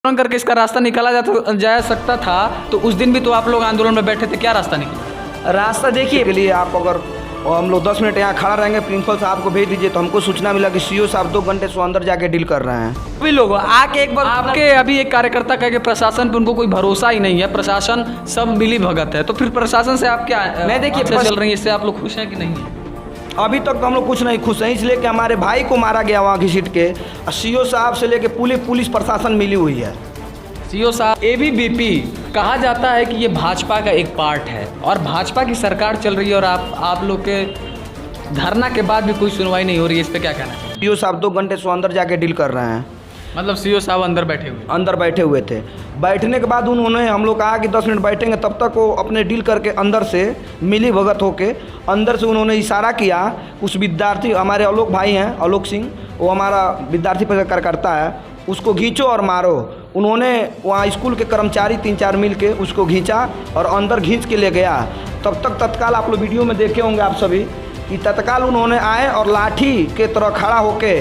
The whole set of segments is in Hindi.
आंदोलन करके इसका रास्ता निकाला जा सकता था, तो उस दिन भी तो आप लोग आंदोलन में बैठे थे, क्या रास्ता निकला? रास्ता देखिए के लिए आप अगर हम लोग 10 मिनट यहाँ खड़ा रहेंगे, प्रिंसिपल साहब को भेज दीजिए, तो हमको सूचना मिला कि सीओ साहब 2 घंटे से अंदर जाके डील कर रहे हैं। सभी लोग आके एक बार आपके अभी एक कार्यकर्ता कहे कि प्रशासन पे उनको कोई भरोसा ही नहीं है, प्रशासन सब मिली भगत है, तो फिर प्रशासन से आप क्या नहीं देखिए चल रही है, इससे आप लोग खुश हैं कि नहीं है? अभी तक तो हम लोग कुछ नहीं खुश हैं, इसलिए कि हमारे भाई को मारा गया वहाँ घसीट के। सीओ साहब से लेके पुलिस प्रशासन मिली हुई है। सीओ साहब, एबीवीपी कहा जाता है कि ये भाजपा का एक पार्ट है और भाजपा की सरकार चल रही है और आप लोग के धरना के बाद भी कोई सुनवाई नहीं हो रही है, इस पे क्या कहना है? सीओ साहब 2 घंटे से अंदर जाके डील कर रहे हैं। मतलब सीओ साहब अंदर बैठे हुए थे। बैठने के बाद उन्होंने हम लोग कहा कि 10 मिनट बैठेंगे, तब तक वो अपने डील करके अंदर से मिली भगत होके अंदर से उन्होंने इशारा किया। कुछ विद्यार्थी, हमारे आलोक भाई हैं, आलोक सिंह, वो हमारा विद्यार्थी परिषद कार्यकर्ता है, उसको खींचो और मारो। उन्होंने वहाँ स्कूल के कर्मचारी 3-4 मिल के उसको खींचा और अंदर खींच के ले गया। तब तक तत्काल आप लोग वीडियो में देखे होंगे आप सभी कि तत्काल उन्होंने आए और लाठी के तरह खड़ा होके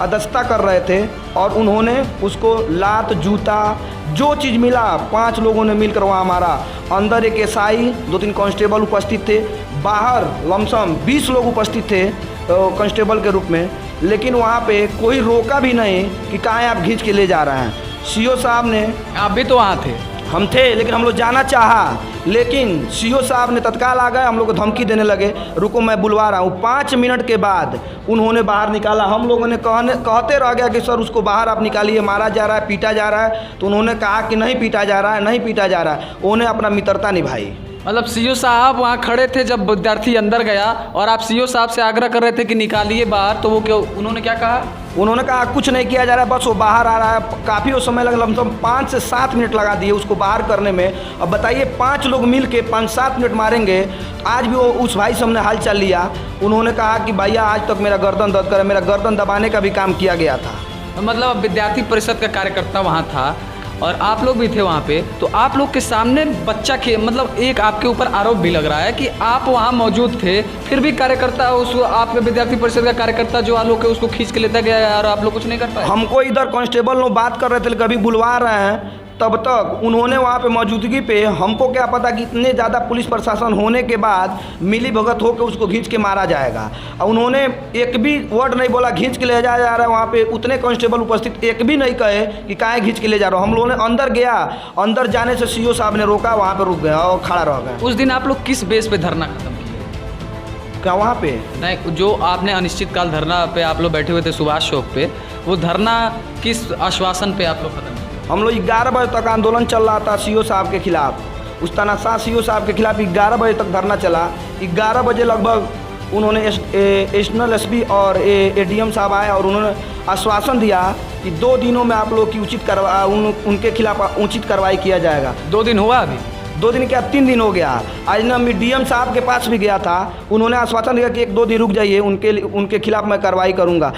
अदस्ता कर रहे थे और उन्होंने उसको लात, जूता, जो चीज़ मिला 5 लोगों ने मिलकर वहाँ मारा। अंदर एक एसआई, 2-3 कांस्टेबल उपस्थित थे, बाहर लमसम 20 लोग उपस्थित थे कांस्टेबल के रूप में, लेकिन वहाँ पे कोई रोका भी नहीं कि कहाँ आप खींच के ले जा रहे हैं। सीओ साहब ने, आप भी तो वहाँ थे? हम थे, लेकिन हम लोग जाना चाहा, लेकिन सीओ साहब ने तत्काल आ गए, हम लोग को धमकी देने लगे, रुको मैं बुलवा रहा हूँ। 5 मिनट के बाद उन्होंने बाहर निकाला। हम लोगों ने कहते रह गया कि सर उसको बाहर आप निकालिए, मारा जा रहा है, पीटा जा रहा है। तो उन्होंने कहा कि नहीं पीटा जा रहा है, नहीं पीटा जा रहा है। उन्होंने अपना मित्रता निभाई। मतलब सीओ साहब वहाँ खड़े थे जब विद्यार्थी अंदर गया और आप सीओ साहब से आग्रह कर रहे थे कि निकालिए बाहर, तो वो क्यों, उन्होंने क्या कहा? उन्होंने कहा कुछ नहीं किया जा रहा है, बस वो बाहर आ रहा है। काफ़ी वो समय लगा, लमसम 5 से 7 मिनट लगा दिए उसको बाहर करने में। अब बताइए 5 लोग मिल के 5-7 मिनट मारेंगे। आज भी वो उस भाई से हमने हाल चाल लिया। उन्होंने कहा कि भैया आज तक मेरा गर्दन दर्द करे, मेरा गर्दन दबाने का भी काम किया गया था। मतलब विद्यार्थी परिषद का कार्यकर्ता वहाँ था और आप लोग भी थे वहाँ पे, तो आप लोग के सामने बच्चा मतलब एक आपके ऊपर आरोप भी लग रहा है कि आप वहाँ मौजूद थे, फिर भी कार्यकर्ता उसको, आपके विद्यार्थी परिषद का कार्यकर्ता जो आलोक है उसको खींच के लेता गया और आप लोग कुछ नहीं कर पाए। हमको इधर कांस्टेबल लोग बात कर रहे थे, कभी बुलवा रहे हैं, तब तक उन्होंने वहाँ पे मौजूदगी पे, हमको क्या पता कि इतने ज़्यादा पुलिस प्रशासन होने के बाद मिली भगत होकर उसको खींच के मारा जाएगा। और उन्होंने एक भी वर्ड नहीं बोला, खींच के ले जाया जा रहा है। वहाँ पे उतने कांस्टेबल उपस्थित एक भी नहीं कहे कि काहे खींच के ले जा रहा हो। हम लोगों ने अंदर गया, अंदर जाने से सीओ साहब ने रोका, वहाँ पर रुक गया और खड़ा रह गए। उस दिन आप लोग किस बेस पे धरना खत्म किए? क्या वहाँ पे नहीं, जो आपने अनिश्चितकाल धरना पे आप लोग बैठे हुए थे सुभाष चौक पे, वो धरना किस आश्वासन पे आप लोग खत्म किए? हम लोग 11 बजे तक आंदोलन चल रहा था सीओ साहब के खिलाफ। उस तानाशाह सीओ साहब के खिलाफ 11 बजे तक धरना चला। 11 बजे लगभग उन्होंने एडिशनल एसपी और एडीएम साहब आए और उन्होंने आश्वासन दिया कि 2 दिनों में आप लोग की उनके खिलाफ उचित कार्रवाई किया जाएगा। 2 दिन हुआ अभी? 2 दिन क्या, 3 दिन हो गया। आज ना मैं डीएम साहब के पास भी गया था, उन्होंने आश्वासन दिया कि 1-2 दिन रुक जाइए, उनके खिलाफ मैं कार्रवाई करूँगा।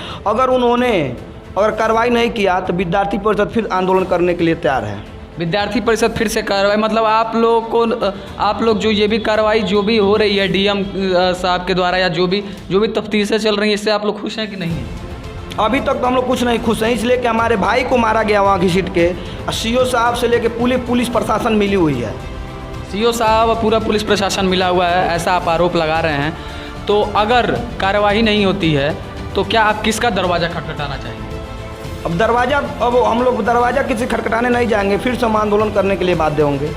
अगर कार्रवाई नहीं किया तो विद्यार्थी परिषद फिर आंदोलन करने के लिए तैयार है। विद्यार्थी परिषद फिर से कार्रवाई, मतलब आप लोग जो ये भी कार्रवाई जो भी हो रही है डीएम साहब के द्वारा या जो भी तफ्तीशें चल रही हैं, इससे आप लोग खुश हैं कि नहीं है? अभी तक तो हम लोग कुछ नहीं खुश हैं, इसलिए कि हमारे भाई को मारा गया वहाँ घसीट के। सीओ साहब से लेके पुलिस प्रशासन मिली हुई है। सीओ साहब पूरा पुलिस प्रशासन मिला हुआ है, ऐसा आप आरोप लगा रहे हैं। तो अगर कार्रवाई नहीं होती है तो क्या आप किसका दरवाज़ा खटखटाना चाहेंगे? अब हम लोग दरवाज़ा किसी खटखटाने नहीं जाएंगे, फिर से हम आंदोलन करने के लिए बाध्य होंगे।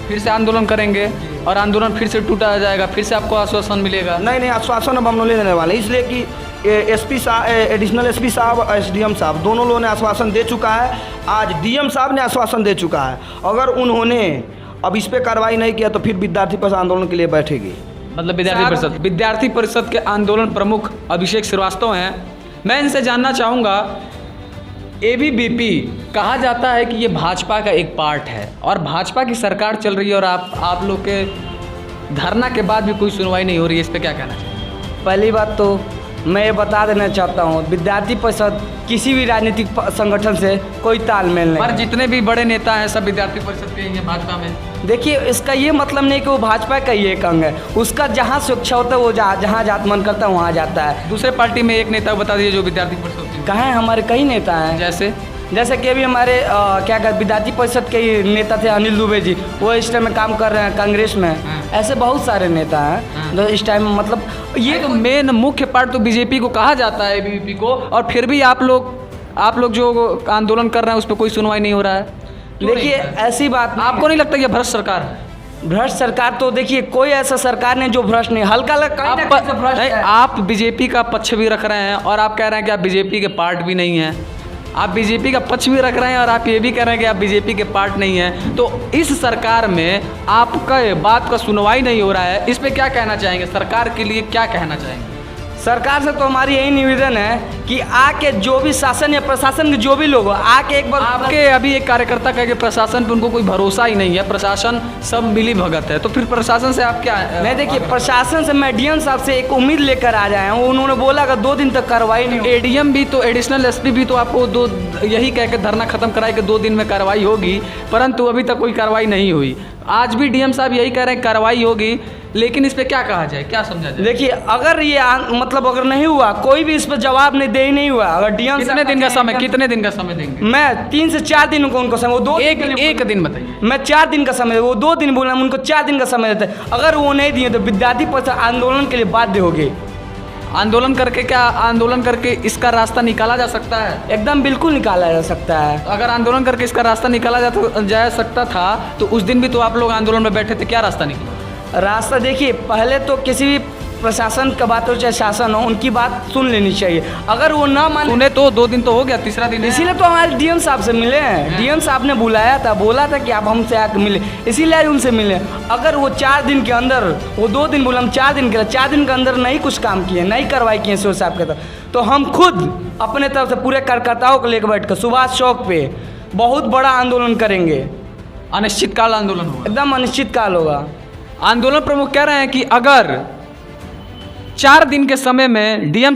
फिर से आंदोलन करेंगे और आंदोलन फिर से टूटा जाएगा, फिर से आपको आश्वासन मिलेगा? नहीं, आश्वासन अब हम लोग लेने वाले, इसलिए कि एसपी साहब, एडिशनल एसपी साहब, एसडीएम साहब दोनों लोगों ने आश्वासन दे चुका है। आज डीएम साहब ने आश्वासन दे चुका है। अगर उन्होंने अब इस पर कार्रवाई नहीं किया तो फिर विद्यार्थी परिषद आंदोलन के लिए बैठेगी। मतलब विद्यार्थी परिषद के आंदोलन प्रमुख अभिषेक श्रीवास्तव हैं। मैं इनसे जानना चाहूँगा, एबीवीपी कहा जाता है कि ये भाजपा का एक पार्ट है और भाजपा की सरकार चल रही है और आप लोग के धरना के बाद भी कोई सुनवाई नहीं हो रही है, इस पर क्या कहना चाहिए? पहली बात तो मैं ये बता देना चाहता हूँ, विद्यार्थी परिषद किसी भी राजनीतिक संगठन से कोई तालमेल नहीं। पर जितने भी बड़े नेता हैं सब विद्यार्थी परिषद के ही हैं भाजपा में। देखिए, इसका ये मतलब नहीं कि वो भाजपा का ही एक अंग है। उसका जहाँ स्वेच्छा होता है वो जहाँ जात मन करता है वहाँ जाता है। दूसरे पार्टी में एक नेता बता दीजिए जो विद्यार्थी परिषद कहाँ है? हमारे कई नेता हैं। जैसे जैसे कि अभी हमारे क्या कहते विद्यार्थी परिषद के ही नेता थे अनिल दुबे जी, वो इस टाइम में काम कर रहे हैं कांग्रेस में। ऐसे बहुत सारे नेता हैं जो इस टाइम मतलब ये तो मेन मुख्य पार्ट तो बीजेपी को कहा जाता है, एबीवीपी को, और फिर भी आप लोग जो आंदोलन कर रहे हैं उस पर कोई सुनवाई नहीं हो रहा है। देखिए ऐसी बात आपको नहीं लगता ये भ्रष्ट सरकार है? भ्रष्ट सरकार तो देखिए कोई ऐसा सरकार नहीं जो भ्रष्ट नहीं, हल्का आप बीजेपी का पक्ष भी रख रहे हैं और आप कह रहे हैं कि आप बीजेपी के पार्ट भी नहीं हैं। आप बीजेपी का पक्ष भी रख रहे हैं और आप ये भी कह रहे हैं कि आप बीजेपी के पार्ट नहीं हैं। तो इस सरकार में आपका बात का सुनवाई नहीं हो रहा है, इस पे क्या कहना चाहेंगे? सरकार के लिए क्या कहना चाहेंगे? सरकार से तो हमारी यही निवेदन है कि आके जो भी शासन या प्रशासन के जो भी लोग हो आके एक बार आपके अभी एक कार्यकर्ता कहे कि प्रशासन पे उनको कोई भरोसा ही नहीं है, प्रशासन सब मिली भगत है, तो फिर प्रशासन से आप क्या नहीं, देखिए प्रशासन से मैं डीएम साहब से एक उम्मीद लेकर आ जाए हूँ। उन्होंने बोला कि 2 दिन तक कार्रवाई नहीं। एडीएम भी तो एडिशनल एसपी भी तो आपको यही कह के धरना खत्म कराए कि 2 दिन में कार्रवाई होगी, परंतु अभी तक कोई कार्रवाई नहीं हुई। आज भी डीएम साहब यही कह रहे हैं कार्रवाई होगी, लेकिन इस पे क्या कहा जाए, क्या समझा जाए? देखिए अगर ये मतलब अगर नहीं हुआ, कोई भी इस पर जवाब नहीं हुआ, अगर डीएम कितने दिन का समय देंगे? मैं 3 से 4 दिन को उनको समय, वो 2 एक दिन बताइए। मैं 4 दिन का समय, वो 2 दिन बोला, उनको 4 दिन का समय देते हैं। अगर वो नहीं दिए तो विद्यार्थी परिषद आंदोलन के लिए बाध्य होगी। आंदोलन करके इसका रास्ता निकाला जा सकता है? एकदम बिल्कुल निकाला जा सकता है। अगर आंदोलन करके इसका रास्ता निकाला जा सकता था तो उस दिन भी तो आप लोग आंदोलन में बैठे थे, क्या रास्ता निकला? रास्ता देखिए, पहले तो किसी भी प्रशासन का बात हो चाहे शासन हो, उनकी बात सुन लेनी चाहिए। अगर वो ना माने, सुने तो 2 दिन तो हो गया, तीसरा दिन इसीलिए तो हमारे डीएम साहब से मिले हैं। डीएम साहब ने बुलाया था, बोला था कि आप हमसे आकर मिले, इसीलिए उनसे मिले। अगर वो 4 दिन के अंदर, वो 2 दिन बोला, हम 4 दिन के 4 दिन के अंदर नहीं कुछ काम किए, नहीं कार्रवाई किए सीओ साहब के तरफ, तो हम खुद अपने तरफ से पूरे कार्यकर्ताओं को लेकर बैठ कर सुभाष चौक पे बहुत बड़ा आंदोलन करेंगे। अनिश्चितकाल आंदोलन होगा? एकदम अनिश्चितकाल होगा। आंदोलन प्रमुख कह रहे हैं कि अगर 4 दिन के समय में डीएम